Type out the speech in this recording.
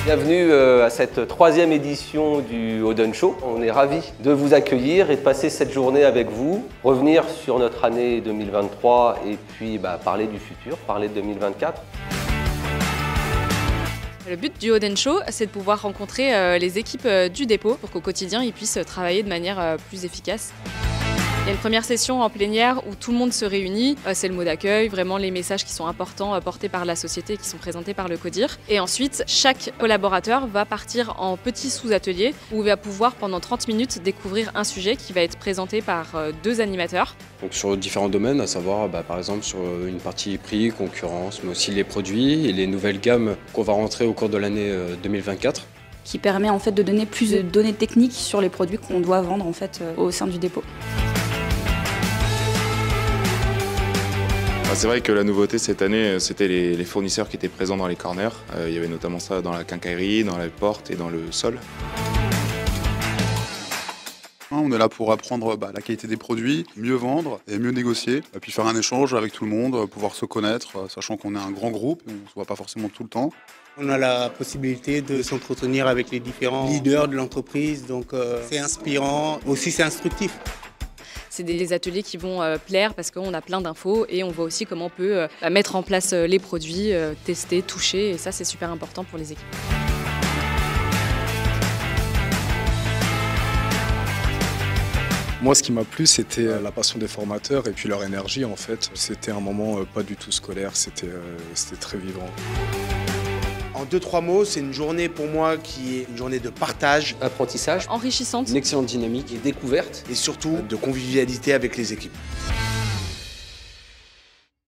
Bienvenue à cette troisième édition du Oden Show. On est ravis de vous accueillir et de passer cette journée avec vous, revenir sur notre année 2023 et puis parler du futur, parler de 2024. Le but du Oden Show, c'est de pouvoir rencontrer les équipes du dépôt pour qu'au quotidien, ils puissent travailler de manière plus efficace. Il y a une première session en plénière où tout le monde se réunit. C'est le mot d'accueil, vraiment les messages qui sont importants portés par la société qui sont présentés par le CODIR. Et ensuite, chaque collaborateur va partir en petits sous-ateliers où il va pouvoir pendant 30 minutes découvrir un sujet qui va être présenté par deux animateurs. Donc sur différents domaines, à savoir par exemple sur une partie prix, concurrence, mais aussi les produits et les nouvelles gammes qu'on va rentrer au cours de l'année 2024. Qui permet en fait de donner plus de données techniques sur les produits qu'on doit vendre en fait au sein du dépôt. C'est vrai que la nouveauté cette année, c'était les fournisseurs qui étaient présents dans les corners. Il y avait notamment ça dans la quincaillerie, dans la porte et dans le sol. On est là pour apprendre la qualité des produits, mieux vendre et mieux négocier, et puis faire un échange avec tout le monde, pouvoir se connaître, sachant qu'on est un grand groupe, on ne se voit pas forcément tout le temps. On a la possibilité de s'entretenir avec les différents leaders de l'entreprise, donc c'est inspirant, aussi c'est instructif. C'est des ateliers qui vont plaire parce qu'on a plein d'infos et on voit aussi comment on peut mettre en place les produits, tester, toucher, et ça c'est super important pour les équipes. Moi, ce qui m'a plu, c'était la passion des formateurs et puis leur énergie en fait. C'était un moment pas du tout scolaire, c'était très vivant. En 2-3 mots, c'est une journée pour moi qui est une journée de partage, Apprentissage, Enrichissante. Une excellente dynamique. et découverte. et surtout de convivialité avec les équipes.